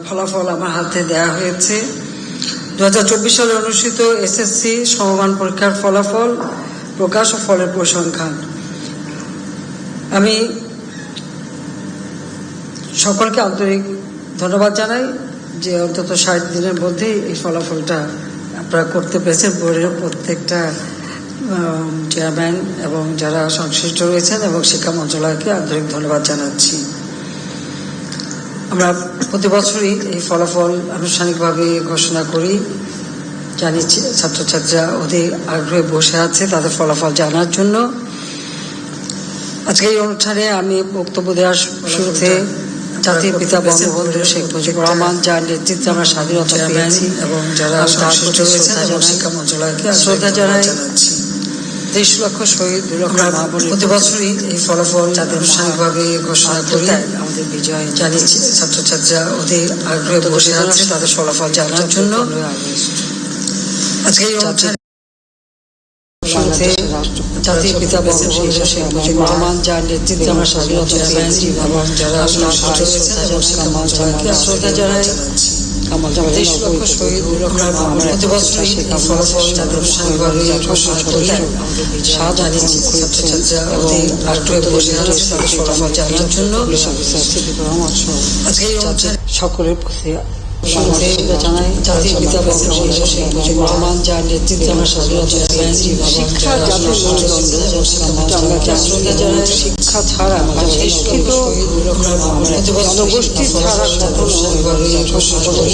ফলাফল আমার হাতে দেয়া হয়েছে। 2024 সালে অনুষ্ঠিত এসএসসি সমমান পরীক্ষার ফলাফল প্রকাশ ও ফলের পরিসংখ্যান। আমি সকলকে আন্তরিক ধন্যবাদ জানাই যে অন্তত 60 দিনের মধ্যেই এই ফলাফলটা আপনারা করতে পেরেছেন। বোর্ডের প্রত্যেকটা চেয়ারম্যান এবং যারা সংশ্লিষ্ট রয়েছেন এবং শিক্ষা মন্ত্রণালয়কে আন্তরিক ধন্যবাদ জানাচ্ছি। আমরা প্রতি বছরই এই ফলাফল আনুষ্ঠানিকভাবে ঘোষণা করি। জানি ছাত্রছাত্রীরা অধিক আগ্রহে বসে আছে তাদের ফলাফল জানার জন্য। আজকে এই অনুষ্ঠানে আমি বক্তব্য দেওয়ার শুরুতে জাতির পিতা বঙ্গবন্ধু শেখ মুজিবুর রহমান, যার নেতৃত্বে আমরা স্বাধীনতা পেয়েছি এবং যারা সংশ্লিষ্ট রয়েছেন এবং শিক্ষা মন্ত্রণালয়কে শ্রদ্ধা জানাচ্ছি। 23 লক্ষ শহীদ, 2 লক্ষ মা বোনের প্রতি বছরই এই ফলাফল আনুষ্ঠানিকভাবে ঘোষণা করি। আমাদের বিজয় জানি ছাত্রছাত্রীরা অধিক আগ্রহে বসে আছে তাদের ফলাফল জানার জন্য। আজকে এই অনুষ্ঠানে জাতির পিতা বঙ্গবন্ধু শেখ মুজিবুর রহমান, যার নেতৃত্বে আমরা স্বাধীনতা পেয়েছি এবং যারা সংশ্লিষ্ট রয়েছেন এবং শিক্ষা মন্ত্রণালয়কে শ্রদ্ধা জানাচ্ছি। 23 লক্ষ শহীদ, 2 লক্ষ মা বোনের প্রতি বছরই এই ফলাফল আনুষ্ঠানিকভাবে ঘোষণা করি। জানি ছাত্রছাত্রীরা অধিক আগ্রহে বসে আছে তাদের ফলাফল জানার জন্য। আজকে এই অনুষ্ঠানে সকলের প্রতি জানাই জাতির পিতা বঙ্গবন্ধু শেখ মুজিবুর রহমান, যার নেতৃত্বে আমরা স্বাধীনতা পেয়েছি। শিক্ষা জাতির শিক্ষা ছাড়া শিক্ষিত জনগোষ্ঠী ছাড়া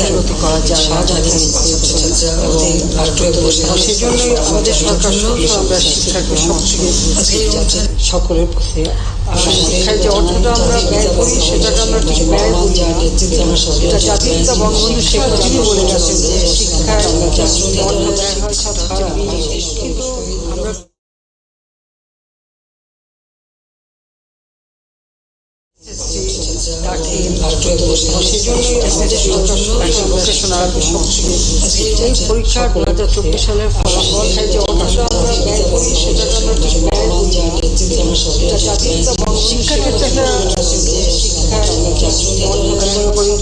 উন্নতি করা যায় না। সেজন্যই আমাদের সরকার আমরা শিক্ষাকে সকলের প্রতি শিক্ষায় যে অর্থটা আমরা ব্যয় করি সেটাকে আমরা ঠিক ব্যয় করি না। এটা জাতির পিতা বঙ্গবন্ধু শেখ মুজিবুর বলে গেছেন যে শিক্ষায় অর্থ ব্যয় হয় ছাড়া কিন্তু আমরা পরীক্ষার 2024 সালের ফলাফল যে অর্থটা আমরা ব্যয় করি সেটাকে আমরা ঠিক ব্যয় করি না। শিক্ষার ক্ষেত্রে একটা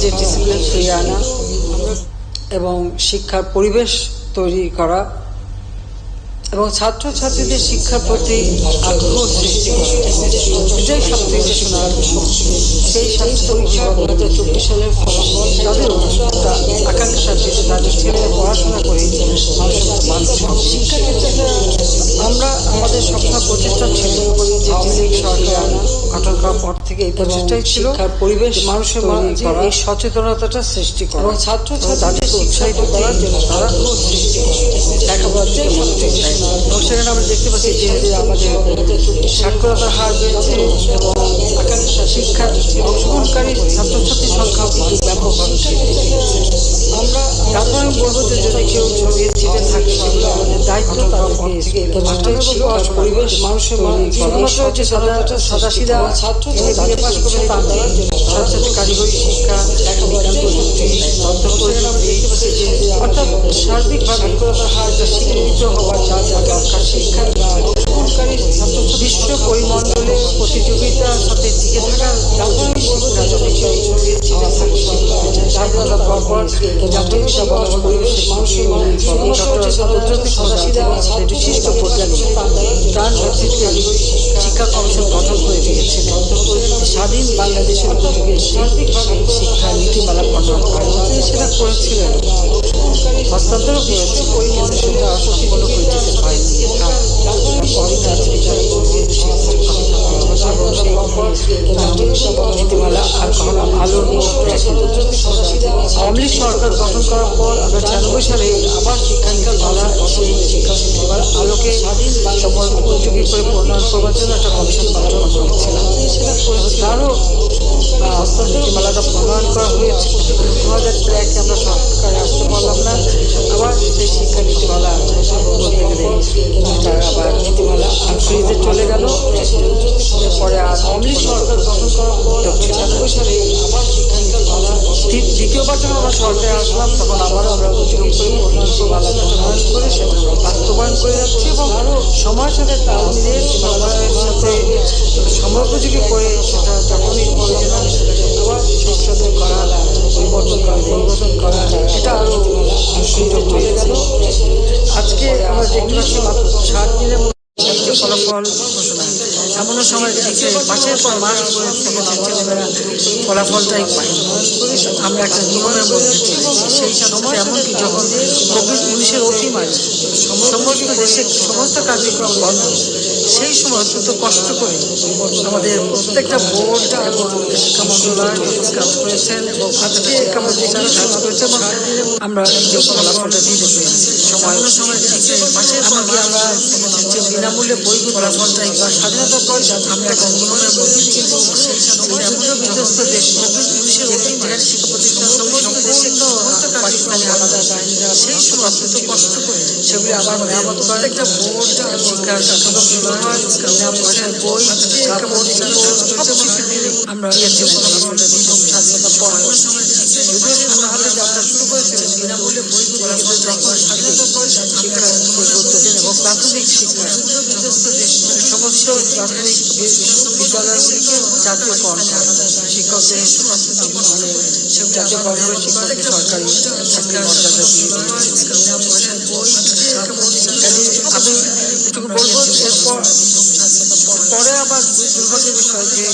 যে ডিসিপ্লিন ফিরিয়ে আনা এবং শিক্ষার পরিবেশ তৈরি করা এবং ছাত্রছাত্রীদের শিক্ষার প্রতি আগ্রহ সৃষ্টি করা, এটাই সবথেকে শোনার বিষয়। সেই সাথে পরীক্ষা 2024 সালের ফলাফল তাদের আকাঙ্ক্ষার দিকে তাদের ছেলেরা পড়াশোনা করে শিক্ষা ক্ষেত্রে আমরা আমাদের সবসময় প্রচেষ্টা ছিল যে আওয়ামী লীগ সরকার গঠন করার পর থেকে এই প্রচেষ্টাই ছিল শিক্ষার পরিবেশ মানুষের মাঝে এই সচেতনতাটা সৃষ্টি করা এবং ছাত্রছাত্রীদের উৎসাহিত করার জন্য তারা লেখাপড়াতে মনোযোগ দেয়। এবং সেখানে আমরা দেখতে পাচ্ছি যে আমাদের সাক্ষরতার হার বেড়েছে এবং শিক্ষার অংশগ্রহণকারী ছাত্রছাত্রীর সংখ্যা ব্যাপকভাবে আমরা তারপর আমি বলবো যে যদি কেউ ছড়িয়ে ছিটে থাকে সেগুলো আমাদের দায়িত্ব পরিবেশ মানুষের শুধুমাত্র যে সাদাসিধা ছাত্র বিয়ে পাশ করে তা নয়, ছাত্রছাত্রী কারিগরি শিক্ষা, বিজ্ঞান প্রযুক্তি, তথ্য প্রযুক্তি অর্থাৎ সার্বিকভাবে হার স্বীকৃত হওয়ার যা যা দরকার শিক্ষার অংশগ্রহণকারী ছাত্রছাত্রী বিশ্ব পরিমণ্ডলে প্রতিযোগিতার সাথে টিকে থাকার বিশিষ্ট বৈজ্ঞানিক তার নেতৃত্বে শিক্ষা কমিশন গঠন করে দিয়েছেন। স্বাধীন বাংলাদেশের উপযোগী সার্বিকভাবে শিক্ষা নীতিমালা প্রণয়ন করে সেটা করেছিলেন, হস্তান্তর করেছে কিন্তু সেটা সম্পূর্ণ করে দিতে পারেনি। নীতিমালা আর কখনো আলোর আওয়ামী লীগ সরকার গঠন করার পর আমরা 96 সালে আবার শিক্ষা নীতিমালা সেই শিক্ষা নীতিমালার আলোকে উপযোগী করে প্রণয়ন করবার জন্য একটা কমিশন গঠন করেছিলাম। তারও নীতিমালাটা প্রণয়ন করা হয়েছে। 2001 আমরা সরকারে আসতে পারলাম না, আবার সেই শিক্ষা নীতিমালা বলতে গেলে আবার নীতিমালা ফ্রিজে চলে গেল। এরপরে আর আওয়ামী লীগ সরকার গঠন করার পর 96 সালে আবার শিক্ষা নীতিমালা দ্বিতীয়বার যখন আমরা সরকারে আসলাম তখন আবার আমরা উপযোগী করে প্রণয়ন করে সেটা বাস্তবায়ন করে যাচ্ছি এবং সময়ের সাথে তাল মিলিয়ে সময়ের সাথে সময়োপযোগী করে সেটা যখনই প্রয়োজন হয় আবার সংশোধন করা, পরিবর্তন করা, এটা আরও সুযোগ হয়ে গেল। আজকে আমরা দেখতে পাচ্ছি মাত্র 60 দিনের মধ্যে ফলাফল ঘোষণা। এমনও সময় আছে মাসের পর মাস থেকে ছেলেমেয়েরা ফলাফলটাই পায়। আমরা একটা নিয়মের মধ্যে চলেছি। সেই সাথে এমনকি যখন কোভিড-19 অতিমারি সমস্ত দেশে সমস্ত কার্যক্রম বন্ধ, সেই সময় অত্যন্ত কষ্ট করে আমাদের প্রত্যেকটা বোর্ড এবং শিক্ষা মন্ত্রণালয় কাজ করেছেন এবং আজকে আমরা যে কাজ করেছে আমরা যে ফলাফলটা দিতে পেরেছি সময় এমনকি আমরা যে বিনামূল্যে বই ফলাফলটাই বা স্বাধীনতার পর আমরা একটা নিয়মের মধ্যে কিন্তু বিধ্বস্ত দেশ যেখানে শিক্ষা প্রতিষ্ঠান সম্পূর্ণ পাকিস্তানি হানাদার বাহিনীরা সেই সময় অত্যন্ত কষ্ট করে সেগুলি আবার মেরামত করেন। একটা বোর্ড শিক্ষার বিনামূল্যে বই কাপড় আমরা ফলাফলটা দিয়েছি স্বাধীনতার পর। যদিও শোনা হলে যাত্রা শুরু করেছিলেন বিনামূল্যে বই কিন্তু যখন স্বাধীনতার পর শিক্ষা গুরুত্ব দেন এবং প্রাথমিক শিক্ষা সমস্ত প্রাথমিক বিদ্যালয়গুলিকে জাতীয়করণ শিক্ষকদের মানে জাতীয়করণ করে শিক্ষকদের সরকারি চাকরি মর্যাদা দিয়ে আমি এটুকু বলবো। এরপর পরে আবার দুর্ভাগ্যের বিষয় যে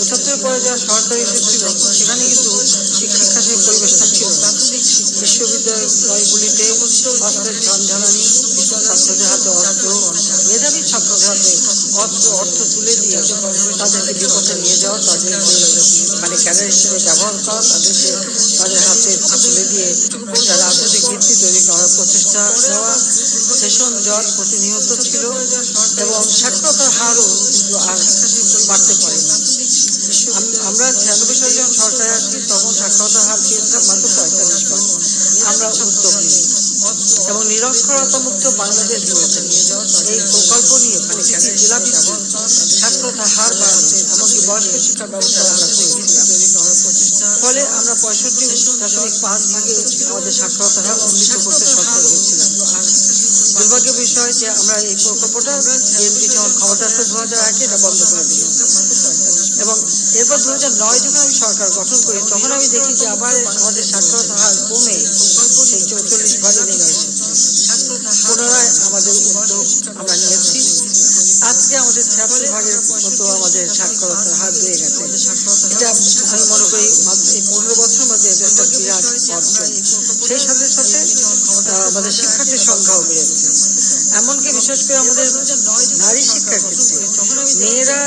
75 পরে যারা সরকারি ছিল সেখানে কিন্তু শিক্ষা সেই পরিবেশটা ছিল না। বিশ্ববিদ্যালয়গুলিতে অস্ত্রের ঝঞ্ঝালানি, ছাত্রদের হাতে অস্ত্র, মেধাবী ছাত্রদের হাতে অর্থ তুলে দিয়ে তাদেরকে বিপথে নিয়ে যাওয়া, তাদেরকে মানে ক্যাডার হিসেবে ব্যবহার করা, তাদের হাতে তুলে দিয়ে একটা রাজনৈতিক ভিত্তি তৈরি করার প্রচেষ্টা নেওয়া, সেশন জট প্রতিনিয়ত ছিল এবং সাক্ষরতার হারও কিন্তু আর বাড়তে পারেনি। আমরা 96 সালে যখন সরকারে আসি তখন সাক্ষরতার হার পেয়েছিলাম মাত্র 45%। আমরা উদ্যোগ নিই এবং নিরক্ষরতা মুক্ত বাংলাদেশ গড়েছে এই প্রকল্প নিয়ে প্রতিটি জেলা ভিত্তিক সাক্ষরতার হার বাড়ানো এমনকি বয়স্ক শিক্ষার ব্যবস্থা আমরা করেছিলাম। ফলে আমরা 65.5 ভাগে আমাদের সাক্ষরতার হার উন্নীত করতে সক্ষম হয়েছিলাম। দুর্ভাগ্যের বিষয় যে আমরা এই প্রকল্পটা বিএনপি যখন ক্ষমতা আসে 2001 এটা বন্ধ করে দিল এবং এরপর 2009 যখন আমি সরকার গঠন করি তখন আমি দেখি যে আবার আমাদের সাক্ষরতার হার কমে সেই 44 ভাগে নেমে এসেছে। পুনরায় আমাদের উদ্যোগ আমরা নিয়েছি। আজকে আমাদের 76 ভাগের মতো আমাদের সাক্ষরতার হার বেড়ে গেছে। এটা আমি মনে করি এই 15 বছরের মধ্যে এটা একটা বিরাট অর্জন। সেই সাথে সাথে আমাদের শিক্ষার্থীর সংখ্যাও বেড়েছে। এমনকি বিশেষ করে আমাদের নারী শিক্ষার ক্ষেত্রে মেয়েরা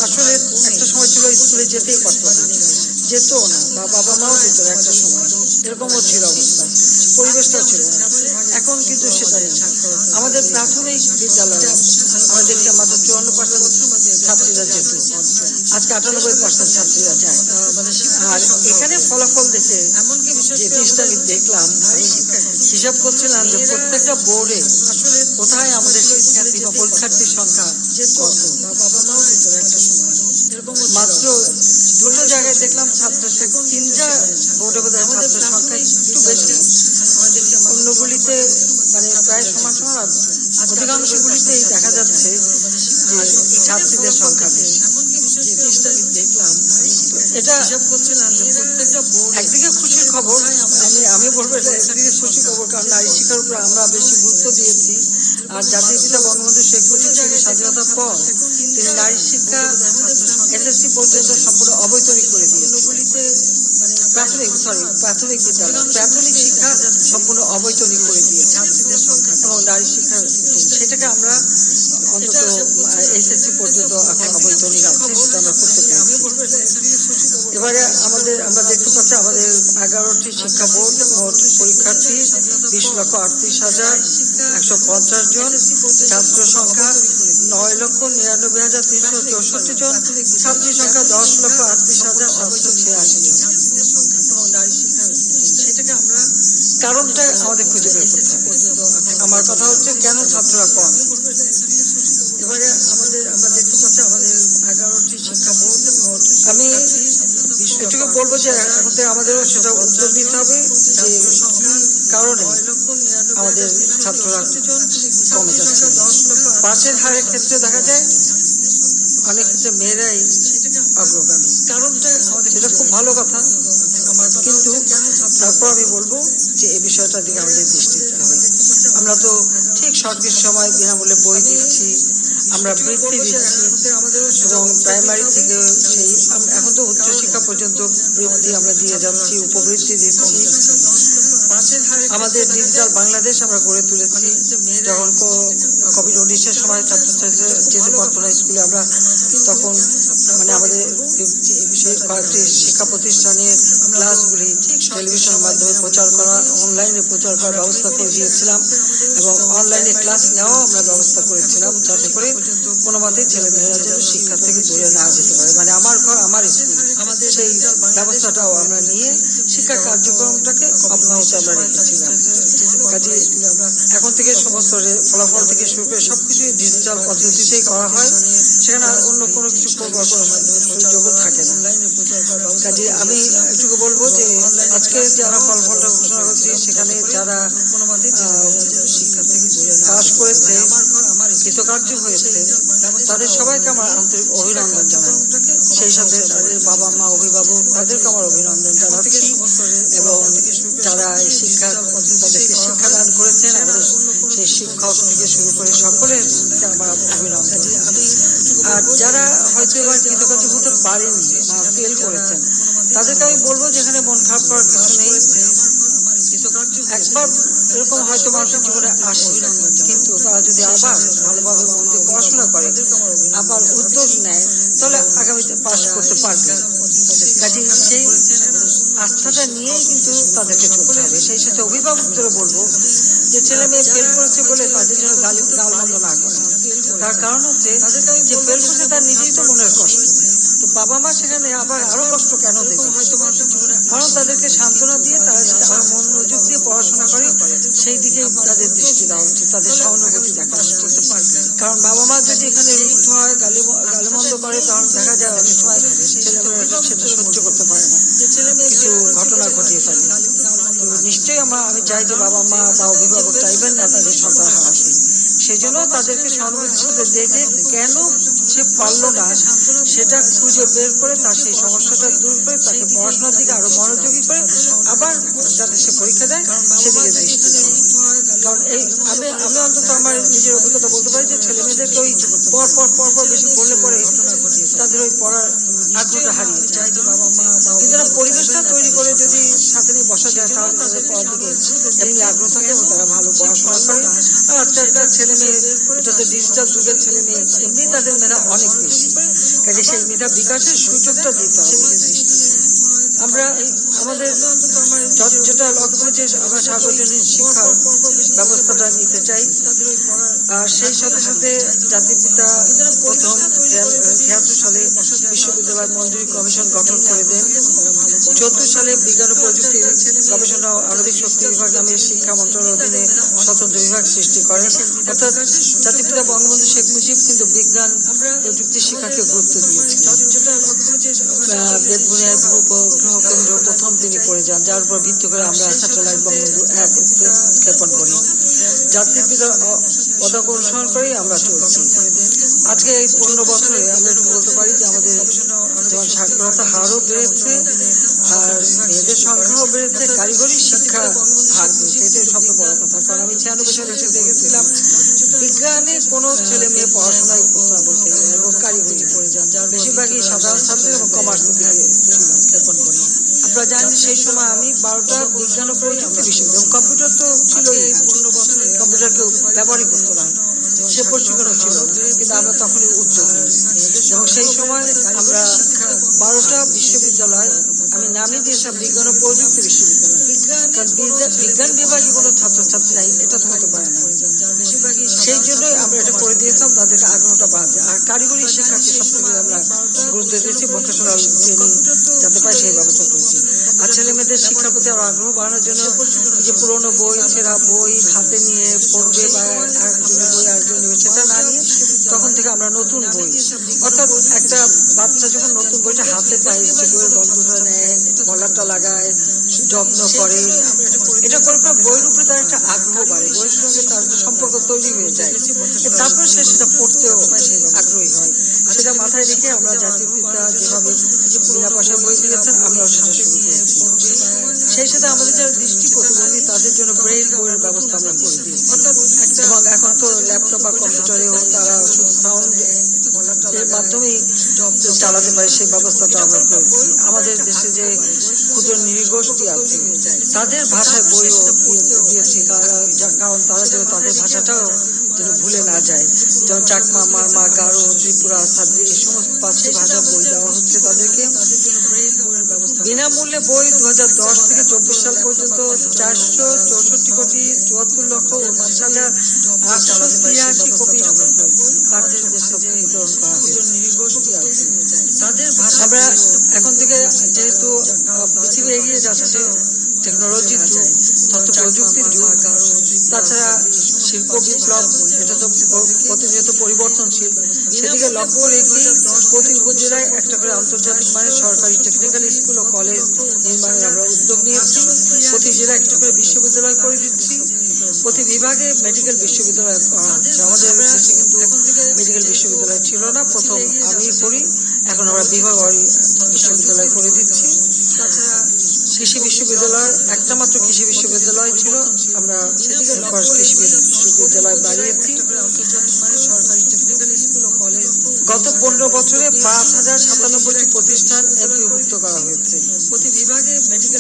আসলে একটা সময় ছিল স্কুলে যেতেই পারত না, যেত না বা বাবা মাও যেত না, একটা সময় এরকমও ছিল অবস্থা, পরিবেশটাও ছিল না। এখন কিন্তু সেটা নেই। আমাদের প্রাথমিক বিদ্যালয়ে আমরা দেখছি মাত্র 54% ছাত্রীরা যেত, আজকে 98% ছাত্রীরা যায়। আর এখানে ফলাফল দেখে যে জিনিসটা আমি দেখলাম, আমি হিসাব করছিলাম যে প্রত্যেকটা বোর্ডে কোথায় আমাদের শিক্ষার্থী বা পরীক্ষার্থীর সংখ্যা কত। মাত্র দুটো জায়গায় দেখলাম ছাত্র, 3টা বোর্ডে বোধহয় ছাত্র সংখ্যা একটু বেশি, অন্যগুলিতে মানে প্রায় সমান সমান। অধিকাংশগুলিতেই দেখা যাচ্ছে যে ছাত্রীদের সংখ্যা বেশি। এটা একদিকে খুশির খবর, আমি বলবো এটা একদিকে খুশির খবর, কারণ নারী শিক্ষার উপর আমরা বেশি গুরুত্ব দিয়েছি। আর জাতির পিতা বঙ্গবন্ধু শেখ মুজিব স্বাধীনতার পর তিনি নারী শিক্ষা SSC পর্যন্ত সম্পূর্ণ অবৈতনিক করে দিয়েছেন। প্রাথমিক বিদ্যালয় প্রাথমিক শিক্ষা সম্পূর্ণ অবৈতনিক করে দিয়েছে এবং নারী শিক্ষা সেটাকে আমরা অন্তত SSC পর্যন্ত এখন অবৈতনিক আছে, সেটা আমরা করতে পেরেছি। এবারে আমরা দেখতে পাচ্ছি আমাদের 11টি শিক্ষা বোর্ড, মোট পরীক্ষার্থী 20,38,150 জন, ছাত্র সংখ্যা 9,99,364 জন, ছাত্রী সংখ্যা 10,38,786 জন। কারণটা আমাদের খুঁজে বের করতে হবে। আমার কথা হচ্ছে কেন ছাত্ররা কম। এবারে আমরা দেখতে পাচ্ছি আমাদের 11টি শিক্ষা বোর্ড, আমি এটুকু বলবো যে এখন থেকে আমাদেরও সেটা উদ্যোগ নিতে হবে যে কারণে আমাদের ছাত্ররা কমে যাচ্ছে। পাশের হারের ক্ষেত্রে দেখা যায় অনেক ক্ষেত্রে মেয়েরাই অগ্রগামী। কারণটা সেটা খুব ভালো কথা, কিন্তু তারপর আমি বলবো যে এই বিষয়টার দিকে আমাদের দৃষ্টি দিতে হবে। আমরা তো ঠিক সঠিক সময় বিনামূল্যে বই দিচ্ছি, আমরা বৃত্তি দিচ্ছি, এবং প্রাইমারি থেকে সেই এখন তো উচ্চশিক্ষা পর্যন্ত বৃত্তি আমরা দিয়ে যাচ্ছি, উপবৃত্তি দিচ্ছি। আমাদের ডিজিটাল বাংলাদেশ আমরা গড়ে তুলেছি। যখন কোভিড-19 সময় ছাত্রছাত্রীরা যেতে পারতো না স্কুলে, আমরা তখন মানে আমাদের কয়েকটি শিক্ষা প্রতিষ্ঠানের ক্লাসগুলি টেলিভিশনের মাধ্যমে প্রচার করা, অনলাইনে প্রচার করার ব্যবস্থা করে দিয়েছিলাম, এবং অনলাইনে ক্লাস নেওয়াও আমরা ব্যবস্থা করেছিলাম, যাতে করে কোনো মতেই ছেলেমেয়েরা যেন শিক্ষা থেকে দূরে না যেতে পারে। মানে আমার ঘর আমার স্কুল, সেই ব্যবস্থাটাও আমরা নিয়ে শিক্ষা কার্যক্রমটাকে অব্যাহত আমরা রেখেছিলাম। কাজে এখন থেকে সমস্ত ফলাফল থেকে শুরু করে সবকিছুই ডিজিটাল পদ্ধতিতেই করা হয়, সেখানে অন্য কোনো কিছু করবার কোনো সুযোগও থাকে না। কাজে আমি এটুকু বলবো যে আজকে যারা ফলাফলটা ঘোষণা করছি, সেখানে যারা পাশ করেছে, কৃতকার্য হয়েছে, তাদের সবাইকে আমার আন্তরিক অভিনন্দন জানাই। সেই সাথে তাদের বাবা মা, অভিভাবক, তাদেরকে আমার অভিনন্দন জানাচ্ছি, এবং যারা এই শিক্ষা তাদেরকে শিক্ষাদান করেছেন, আমাদের সেই শিক্ষক থেকে শুরু করে সকলেরকে আমার অভিনন্দন। আর যারা হয়তো এবার কৃতকার্য হতে পারেনি বা ফেল করেছেন, তাদেরকে আমি বলবো যেখানে মন খারাপ করার কিছু নেই। একবার এরকম হয়তো মানুষের জীবনে আসে, কিন্তু তারা যদি আবার ভালোভাবে মন দিয়ে পড়াশোনা করে, আবার উদ্যোগ নেয়, তাহলে আগামীতে পাশ করতে পারবে। কাজে সেই আস্থাটা নিয়েই কিন্তু তাদেরকে চলতে হবে। সেই সাথে অভিভাবকদেরও বলবো যে ছেলে মেয়ে ফেল করেছে বলে তাদের জন্য গালমন্দ না করে। তার কারণ হচ্ছে যে ফেল করছে তার নিজেই তো মনের কষ্ট, তো বাবা মা সেখানে আবার আরো কষ্ট কেন দেবে? কারণ তাদেরকে সান্ত্বনা দিয়ে তারা আরো মনোযোগ দিয়ে পড়াশোনা করে, সেই দিকে তাদের দৃষ্টি দেওয়া উচিত, তাদের সহানুভূতি দেখা উচিত। কারণ বাবা মা যদি এখানে রুষ্ট হয়, গালিমন্দ করে, তাহলে দেখা যায় অনেক সময় ছেলেমেয়েরা সেটা সহ্য করতে পারে না, কিছু ঘটনা ঘটিয়ে ফেলে। তো নিশ্চয়ই আমি চাই যে বাবা মা বা অভিভাবক চাইবেন না তাদের সন্তান হারাতে। সেই জন্য তাদেরকে সহানুভূতির সাথে দেখে কেন সে পারলো না সেটা খুঁজে বের করে তার সেই সমস্যাটা দূর করে তাকে পড়াশোনার দিকে আরো মনোযোগী করে আবার যাতে সে পরীক্ষা দেয় সেদিকে দৃষ্টি দেয়। কারণ এই আমি অন্তত আমার নিজের অভিজ্ঞতা বলতে পারি যে ছেলে মেয়েদেরকে ওই পর বেশি পড়লে পরে তাদের ওই পড়ার আগ্রহটা হারিয়ে যায়। কিন্তু পরিবেশটা তৈরি করে যদি সাথে নিয়ে বসা যায়, তাহলে তাদের পড়ার দিকে এমনি আগ্রহ থাকে এবং তারা ভালো পড়াশোনা করে। আর আজকালকার ছেলে মেয়ে, এটা তো ডিজিটাল যুগের ছেলে মেয়ে, এমনি তাদের মেধা অনেক বেশি। কাজে সেই মেধা বিকাশের সুযোগটা দিতে হবে। আমরা আমাদের যেটা লক্ষ্য যে আমরা সার্বজনীন শিক্ষার ব্যবস্থাটা নিতে চাই। আর সেই সাথে সাথে জাতির পিতা প্রথম ৭৩ সালে বিশ্ববিদ্যালয় মঞ্জুরি কমিশন গঠন করে দেন। ১৪ সালে বিজ্ঞান ও প্রযুক্তি গবেষণা ও আণবিক শক্তি বিভাগ নামে শিক্ষা মন্ত্রণালয়ের অধীনে স্বতন্ত্র বিভাগ সৃষ্টি করেন। অর্থাৎ জাতির পিতা বঙ্গবন্ধু শেখ মুজিব কিন্তু বিজ্ঞান প্রযুক্তি শিক্ষাকে গুরুত্ব দিয়েছিলেন। বেতবুনিয়ায় ভূ-উপগ্রহ কেন্দ্র প্রথম তিনি করে যান, যার উপর ভিত্তি করে আমরা স্যাটেলাইট বঙ্গবন্ধু ১ উৎক্ষেপণ করি। জাতির পিতার পতাকা অনুসরণ করেই আমরা চলছি। আজকে এই ১৫ বছরে আমরা একটু বলতে পারি যে আমাদের যেমন সাক্ষরতার হারও বেড়েছে, আর মেয়েদের সংখ্যাও বেড়েছে, কারিগরি শিক্ষা হার বেড়েছে। এটাই সবচেয়ে বড় কথা। কারণ আমি ৯৬ সালে এসে দেখেছিলাম বিজ্ঞানে কোনো ছেলে মেয়ে পড়াশোনায় করতো না বলতে গেলে, এবং কারিগরি পড়ে যান, যার বেশিরভাগই সাধারণ ছাত্র এবং কমার্স দিকে ছিল উৎক্ষেপণ করি। আপনারা জানেন সেই সময় আমি ১২টা বিজ্ঞান ও প্রযুক্তি বিশ্ববিদ্যালয়, এবং কম্পিউটার তো ছিলই, কম্পিউটার কেউ ব্যবহারই করতো না, সে প্রশিক্ষণও ছিল, কিন্তু আমরা তখনই উদ্যোগ নিই। এবং সেই সময় আমরা ১২টা বিশ্ববিদ্যালয় আমি নামই দিয়েছিলাম বিজ্ঞান ও প্রযুক্তি বিশ্ববিদ্যালয়। কারণ বিজ্ঞান বিভাগে কোনো ছাত্রছাত্রী নাই, এটা তো হতে পারে না। সেই জন্যই আমরা এটা করে দিয়েছিলাম তাদেরকে আগ্রহটা বাড়াতে। আর কারিগরি শিক্ষাকে সব থেকে আমরা গুরুত্ব দিয়েছি, ভোকেশনাল ট্রেনিং যাতে পাই সেই ব্যবস্থা করেছি। আর ছেলে মেয়েদের শিক্ষার প্রতি আরো আগ্রহ বাড়ানোর জন্য যে পুরোনো বই, ছেঁড়া বই হাতে নিয়ে পড়বে বা একজনের বই আরেকজন নেবে সেটা না নিয়ে তখন থেকে আমরা নতুন বই, অর্থাৎ একটা বাচ্চা যখন নতুন বইটা হাতে পায়, সে বইয়ের গন্ধটা নেয়, কলারটা লাগায়, যত্ন করে, এটা করে বইয়ের উপরে তার একটা আগ্রহ বাড়ে, বইয়ের সঙ্গে তার একটা সম্পর্ক তৈরি হয়ে যায়। তারপর সে সেটা পড়তেও আগ্রহী হয়। সেটা মাথায় রেখে আমরা জাতির পিতা যেভাবে বিনা পয়সায় বই দিয়েছেন, আমরাও সেটা শুরু করেছি। সেই সাথে আমাদের যারা দৃষ্টি প্রতিবন্ধী তাদের জন্য ব্রেইল বইয়ের ব্যবস্থা আমরা করে দিয়েছি। এবং এখন তো ল্যাপটপ বা কম্পিউটারেও তারা শুধু সাউন্ড এর মাধ্যমেই চালাতে পারে, সেই ব্যবস্থাটা আমরা করেছি। আমাদের দেশে যে ক্ষুদ্র নৃগোষ্ঠী আছে তাদের ভাষায় বইও দিয়েছি, কারণ তারা যেন তাদের ভাষাটাও যেন ভুলে না যায়। যেমন চাকমা, মারমা, গারো, ত্রিপুরা, সাদ্রি এই সমস্ত 5টি ভাষা বই দেওয়া হচ্ছে তাদেরকে। বিনামূল্যে বই 2010 থেকে 24 সাল পর্যন্ত 464,64,29,883 কপি কার্ডের দেশে বিতরণ করা হয়েছে। আমরা এখন থেকে যেহেতু পৃথিবী এগিয়ে যাচ্ছে, টেকনোলজির যুগ, তথ্য প্রযুক্তির যুগ, তাছাড়া শিল্প বিপ্লব, এটা তো প্রতিনিয়ত পরিবর্তনশীল, সেদিকে লক্ষ্য রেখে প্রতি উপজেলায় একটা করে আন্তর্জাতিক মানের সরকারি টেকনিক্যাল স্কুল ও কলেজ নির্মাণের আমরা উদ্যোগ নিয়েছি। প্রতি জেলায় একটা করে বিশ্ববিদ্যালয় করে দিচ্ছি। প্রতি বিভাগে মেডিকেল বিশ্ববিদ্যালয় করা হচ্ছে। আমাদের দেশে কিন্তু মেডিকেল বিশ্ববিদ্যালয় ছিল না, প্রথম আমি করি, এখন আমরা বিভাগবাড়ি বিশ্ববিদ্যালয় করে দিচ্ছি। তাছাড়া কৃষি বিশ্ববিদ্যালয়, একটা মাত্র কৃষি বিশ্ববিদ্যালয় ছিল, আমরা কৃষি বিশ্ববিদ্যালয় বাড়িয়েছি। গত 15 বছরে 5,097টি প্রতিষ্ঠান এমপিভুক্ত করা হয়েছে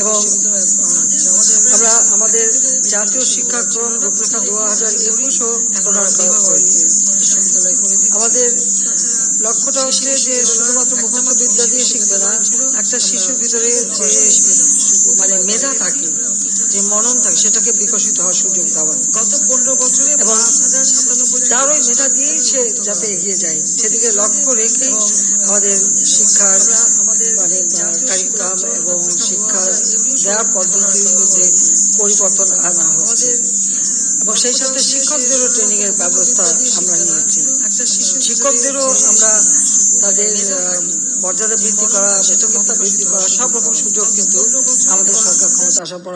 এবং আমরা আমাদের জাতীয় শিক্ষাক্রম রূপরেখা 2021ও প্রণয়ন করা হয়েছে। আমাদের লক্ষ্যটা হচ্ছে যে শুধুমাত্র মুখস্থ বিদ্যা দিয়ে শিখবে না, একটা শিশুর ভিতরে যে মেধা থাকে, যে মনন থাকে, সেটাকে বিকশিত হওয়ার সুযোগ দেওয়া। গত 15 বছরে এবং তার ওই মেধা দিয়েই সে যাতে এগিয়ে যায়, সেদিকে লক্ষ্য রেখে আমাদের শিক্ষার কারিকুলাম এবং শিক্ষা দেওয়ার পদ্ধতির মধ্যে পরিবর্তন আনা হচ্ছে। এবং সেই সাথে শিক্ষকদেরও ট্রেনিং এর ব্যবস্থা আমরা নিয়েছি। শিক্ষকদেরও আমরা তাদের মর্যাদা বৃদ্ধি করা, বেতন ভাতা বৃদ্ধি করা, সব রকম সুযোগ কিন্তু আমাদের সরকার ক্ষমতা আসার পর